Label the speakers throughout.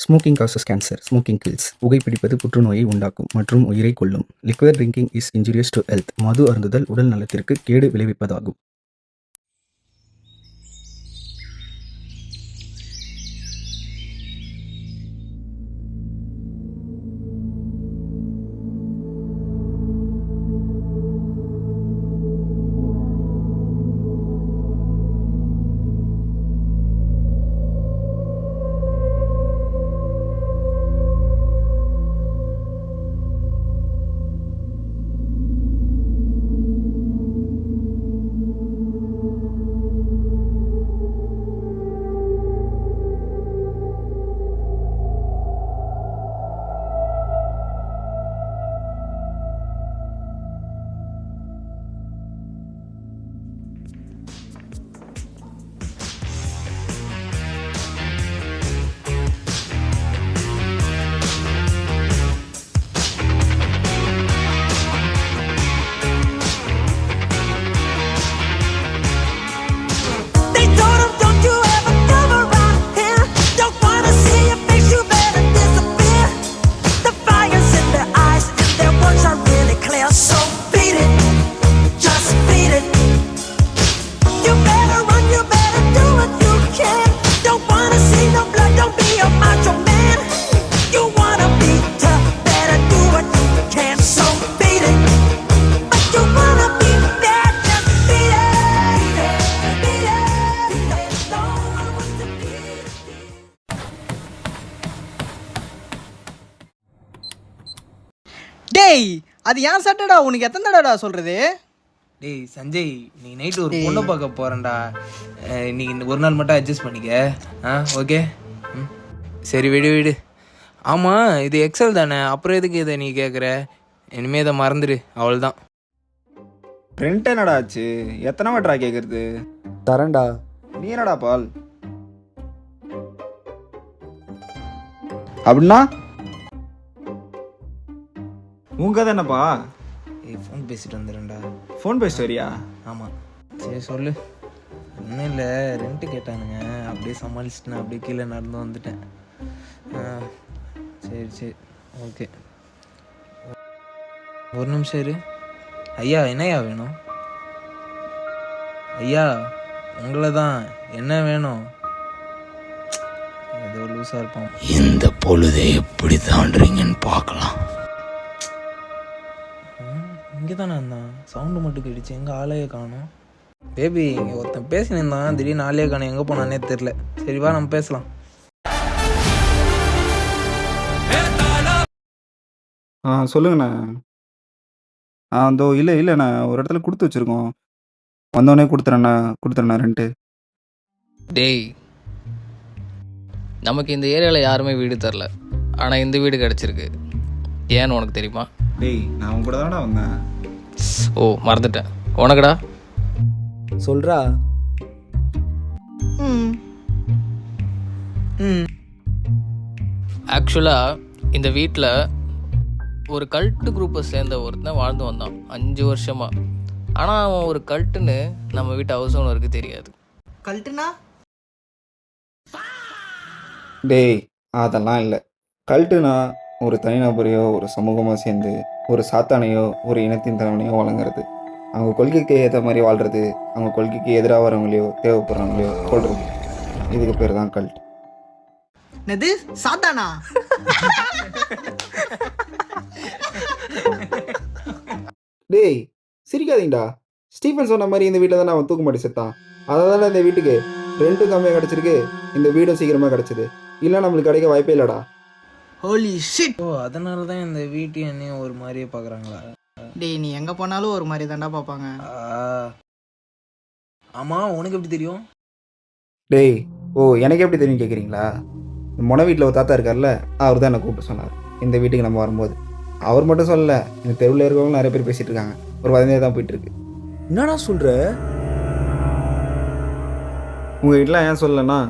Speaker 1: Smoking causes cancer. Smoking kills. புகைப்பிடிப்பது புற்றுநோயை உண்டாக்கும் மற்றும் உயிரை கொல்லும். Liquid drinking is injurious to health. மது அருந்துதல் உடல் நலத்திற்கு கேடு விளைவிப்பதாகும்.
Speaker 2: டேய், அது ஏன் சட்டடா? உனக்கு எத்தனை தடவைடா சொல்றது?
Speaker 3: டேய் சஞ்சய், நீ நைட்டு ஒரு பொண்ணை பார்க்க போறேன்டா. இன்னைக்கு ஒரு நாள் மட்டும் அட்ஜஸ்ட் பண்ணிக்க. ஓகே. சரி, விடு. ஆமாம், இது எக்ஸல் தானே, அப்புறம் எதுக்கு இதை நீ கேட்குற? இனிமே இதை மறந்துடு, அவள்தான்.
Speaker 4: ரெண்ட் என்னடா ஆச்சு? எத்தனை வாட்டரா கேட்குறது?
Speaker 5: தரேன்டா.
Speaker 4: நீ என்னடா பால் அப்படின்னா உங்க தானேப்பா?
Speaker 3: ஏய், ஃபோன் பேசிட்டு வந்துடுறேன்டா.
Speaker 4: ஃபோன் பேசிட்டு வரியா?
Speaker 3: ஆமாம். சரி சொல்லு. ஒன்றும் இல்லை, ரெண்ட்டு கேட்டானுங்க, அப்படியே சமாளிச்சுட்டு நான் அப்படியே கீழே நடந்து வந்துட்டேன். சரி ஓகே. ஒரு நிமிஷம் இரு. ஐயா, என்னையா வேணும்? ஐயா, உங்களை தான். என்ன வேணும்? ஏதோ லூஸாக இருப்பான்.
Speaker 6: இந்த பொழுதை எப்படி தாண்டுறீங்கன்னு பார்க்கலாம்.
Speaker 3: இங்கே தானே இருந்தான், சவுண்டு மட்டும் கேட்டுச்சு, எங்கே ஆளையே காணும். பேபி, இங்கே ஒருத்தன் பேசினிருந்தான், திடீர்னு ஆளையே காணும், எங்கே போனானே தெரில. சரி வா, நம்ம பேசலாம்.
Speaker 4: சொல்லுங்கண்ணா. இல்லைண்ணா, ஒரு இடத்துல கொடுத்து வச்சுருக்கோம், வந்தோடனே கொடுத்துறேண்ணா ரெண்ட்டு.
Speaker 7: டேய், நமக்கு இந்த ஏரியாவில் யாருமே வீடு தரல, ஆனால் இந்த வீடு கிடச்சிருக்கு. ஏன்னு உனக்கு தெரியுமா?
Speaker 4: டேய், நான் உங்க கூட தானடா வந்தேன்.
Speaker 7: ஓ, மறந்துட்டேன். உனக்குடா?
Speaker 5: சொல்றா.
Speaker 7: ஆக்சுவலாக இந்த வீட்டில் ஒரு கல்ட்டு குரூப்பை சேர்ந்த ஒருத்தன் வாழ்ந்து வந்தான் 5 வருஷமாக. ஆனால் அவன் ஒரு கல்ட்டுன்னு நம்ம வீட்டு ஹவுஸ் ஓனருக்கு தெரியாது.
Speaker 2: கல்ட்டுனா?
Speaker 4: டேய், அதெல்லாம் இல்லை. கல்ட்டுனா ஒரு தனிநபரையோ ஒரு சமூகமாக சேர்ந்து ஒரு சாத்தானையோ ஒரு இனத்தின் தலைவனையோ வழங்குறது, அவங்க கொள்கைக்கு ஏற்ற மாதிரி வாழ்கிறது, அவங்க கொள்கைக்கு எதிராக வரவங்களையோ தேவைப்படுறவங்களையோ கொள்வது. இதுக்கு பேர் தான் கல்ட்.
Speaker 2: என்னது சாத்தானா?
Speaker 4: டேய், சிரிக்காதீங்கடா. ஸ்டீஃபன் சொன்ன மாதிரி இந்த வீட்டில் தானே அவன் தூக்கு மாட்டி செத்தான். அதனால இந்த வீட்டுக்கு ரெண்ட்டும் கம்மியாக கிடச்சிருக்கு, இந்த வீடும் சீக்கிரமாக கிடச்சிது. இல்லை நம்மளுக்கு கிடைக்க வாய்ப்பே இல்லைடா.
Speaker 2: Holy shit.
Speaker 3: ஓ, அதனால தான் இந்த வீட்டு என்னையும் ஒரு மாதிரியே பார்க்குறாங்களா?
Speaker 2: டேய், நீ எங்கே போனாலும் ஒரு மாதிரி தாண்டா பார்ப்பாங்க.
Speaker 3: ஆமாம், உனக்கு எப்படி தெரியும்?
Speaker 4: டேய், எனக்கு எப்படி தெரியும் கேட்குறீங்களா? மொன வீட்டில் ஒரு தாத்தா இருக்கார்ல, அவர் தான் என்னை கூப்பிட்டு சொன்னார் இந்த வீட்டுக்கு நம்ம வரும்போது. அவர் மட்டும் சொல்லலை, இந்த தெருவில் இருக்கவங்க நிறைய பேர் பேசிகிட்டு இருக்காங்க. ஒரு வதந்தியே தான் போயிட்டுருக்கு.
Speaker 5: என்னடா சொல்ற?
Speaker 4: உங்கள் வீட்டில் ஏன் சொல்லலைன்னா,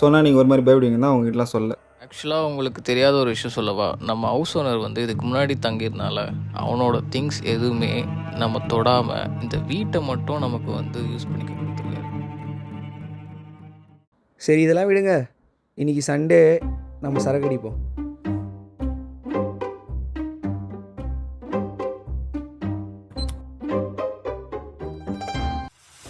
Speaker 4: சொன்னால் நீங்கள் ஒரு மாதிரி பயப்படுவீங்க தான் உங்கள் வீட்டிலாம் சொல்ல.
Speaker 7: ஆக்சுவலாக உங்களுக்கு தெரியாத ஒரு விஷயம் சொல்லவா? நம்ம ஹவுஸ் ஓனர் வந்து இதுக்கு முன்னாடி தங்கியிருந்தால அவனோட திங்ஸ் எதுவுமே நம்ம தொடாமல் இந்த வீட்டை மட்டும் நமக்கு வந்து யூஸ் பண்ணிக்க கொடுத்துருக்காரு.
Speaker 5: சரி, இதெல்லாம் விடுங்க. இன்னைக்கு சண்டே, நம்ம சரக்கடிப்போம்.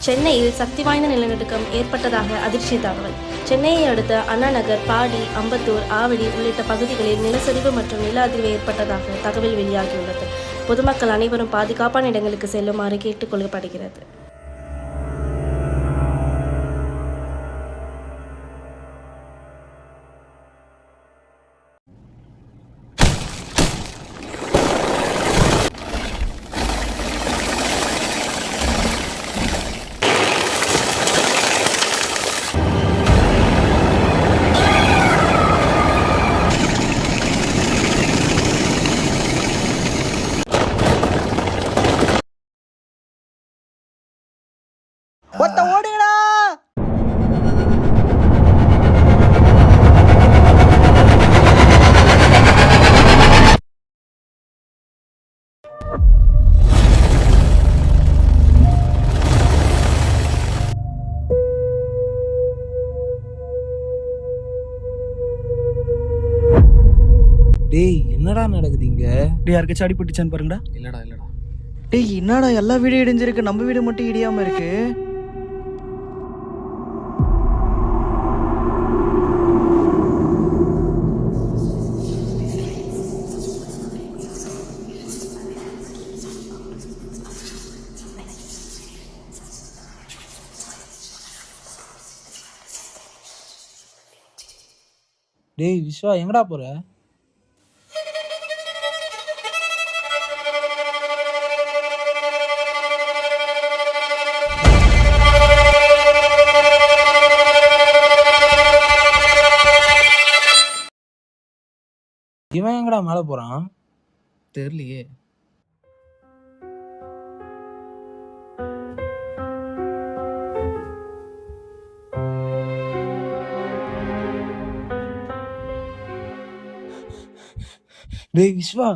Speaker 8: சென்னையில் சக்தி வாய்ந்த நிலநடுக்கம் ஏற்பட்டதாக அதிர்ச்சி தகவல். சென்னையை அடுத்த அண்ணா நகர், பாடி, அம்பத்தூர், ஆவடி உள்ளிட்ட பகுதிகளில் நிலச்சரிவு மற்றும் நில அதிர்வு ஏற்பட்டதாக தகவல் வெளியாகியுள்ளது. பொதுமக்கள் அனைவரும் பாதுகாப்பான இடங்களுக்கு செல்லுமாறு கேட்டுக்கொள்ளப்படுகிறது.
Speaker 2: ஒத்த ஓடுடா.
Speaker 3: டேய் என்னடா நடக்குது இங்க?
Speaker 1: டேய் யாருக்காச்சும் அடிபட்டுச்சான்னு பாருங்கடா.
Speaker 7: இல்லைடா
Speaker 2: டேய் என்னடா எல்லா வீடு இடிஞ்சிருக்கு, நம்ம வீடு மட்டும் இடியாம இருக்கு.
Speaker 3: டேய் விஸ்வா எங்கடா போற? இவன் எங்கடா மேல போறான்?
Speaker 7: தெரியலையே.
Speaker 3: டேய் விஸ்வா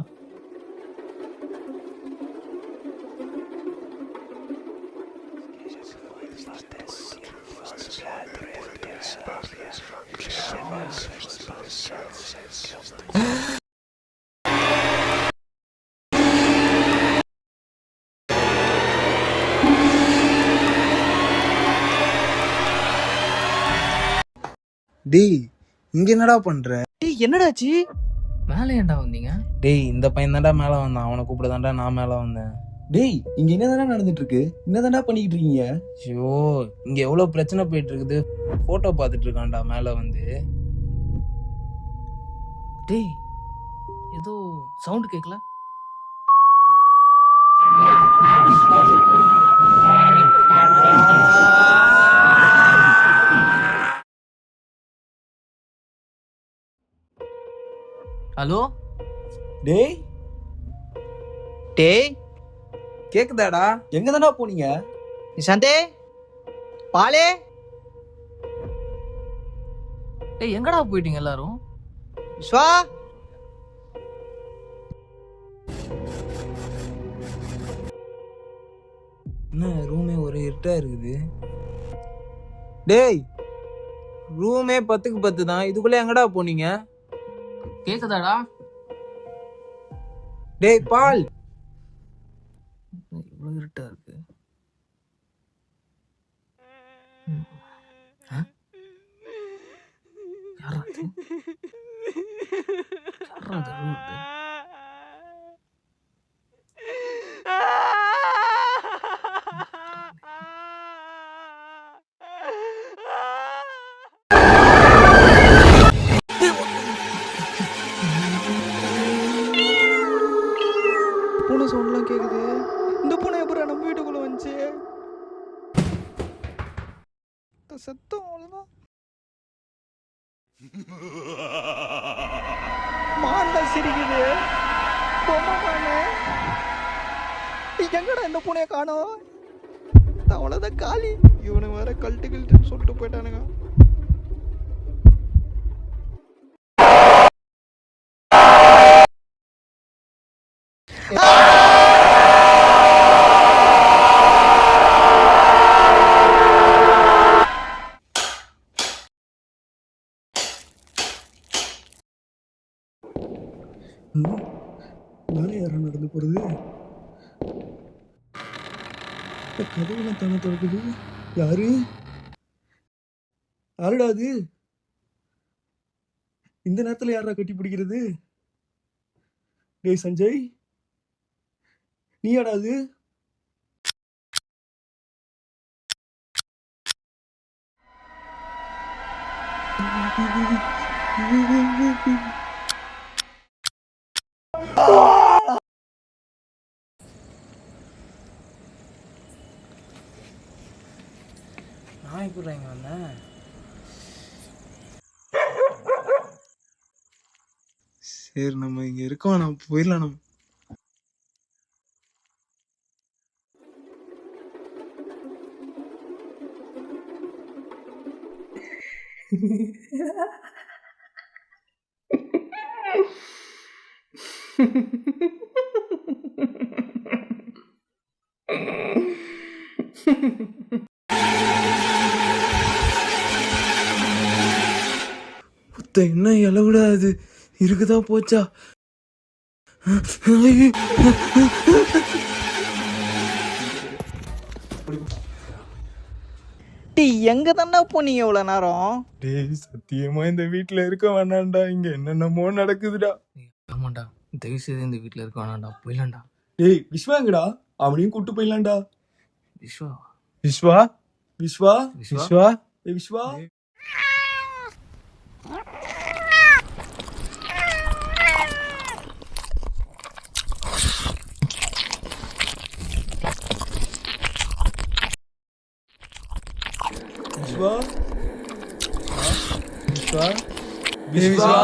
Speaker 3: டேய் இங்க என்னடா பண்ற?
Speaker 2: டேய் என்னடாச்சு?
Speaker 7: மேலே ஏன்டா வந்தீங்க?
Speaker 3: டேய் இந்த பையன் தான்டா மேல வந்தான், அவனை கூப்பிட நான் மேல வந்தேன்.
Speaker 5: டேய் இங்க என்னதானே நடந்துட்டு இருக்கு? என்னதான்டா பண்ணிக்கிட்டு இருக்கீங்க?
Speaker 3: ஐயோ இங்க எவ்வளவு பிரச்சனை போயிட்டு இருக்குது. போட்டோ பார்த்துட்டு இருக்கான்டா மேல வந்து.
Speaker 7: டேய் ஏதோ சவுண்ட் கேட்கல. ஹலோ
Speaker 5: டேய்
Speaker 2: டேய்
Speaker 3: கேக்குதாடா?
Speaker 5: எங்கதான்டா போனீங்க?
Speaker 2: நிஷாந்தே, பாலே.
Speaker 7: டேய் எங்கடா போயிட்டீங்க எல்லாரும்?
Speaker 2: விஸ்வா,
Speaker 3: என்ன ரூமே ஒரே இருட்டா இருக்குது. டேய் ரூமே 10க்கு 10 தான், இதுக்குள்ள எங்கடா போனீங்க?
Speaker 7: கேக்குதாடா?
Speaker 3: டேய் பால்,
Speaker 7: இவ்வளவு இருட்டா இருக்கு. யாரா அது? யாரா அது அழுவுறது?
Speaker 2: பூனை சவுண்ட்லாம் கேக்குது. இந்த பூனை எப்பறம் நம்ம வீட்டுக்குள்ள வந்துச்சு? சத்தம் அவ்வளவுதான். மான்ல சிரிக்குது. பொம்மை மானு. எங்கடா இந்த பூனையை காணோம்? அவ்வளோதான் காலி. இவனுக்கு வேற கல்ட்டுன்னு சொல்லிட்டு போயிட்டானுங்க.
Speaker 5: மேலே யாரா நடந்து போறது? கதவுலாம் தானே திறக்குது. யாரு? யாருடா அது? இந்த நேரத்துல யாரா கட்டி பிடிக்கிறது? டேய் சஞ்சய், நீயாடா அது?
Speaker 3: நான் எப்படி இங்கே வந்தேன்?
Speaker 2: சரி நம்ம இங்க இருக்கோம், நம்ம போயிடலாம். நம்ம என்ன இலவிடா அது இருக்குதா போச்சா? டீ எங்க தானே போனீங்க இவ்வளவு நேரம்?
Speaker 5: டேய் சத்தியமா இந்த வீட்ல இருக்க வேணாம்டா. இங்க என்னென்னமோ நடக்குதுடா.
Speaker 7: ஆமாண்டா, தயவு செய்து இந்த வீட்டில் இருக்க வேணாம்டா, போயிடலாம்டா.
Speaker 5: டேய் விஸ்வா எங்கடா? அவனையும் கூட்டு போயிடலாம்டா.
Speaker 7: விஸ்வா
Speaker 5: விஸ்வா விஸ்வா
Speaker 7: விஸ்வா
Speaker 5: ஏய் விஸ்வா. விஸ்வா விஸ்வா விஸ்வா.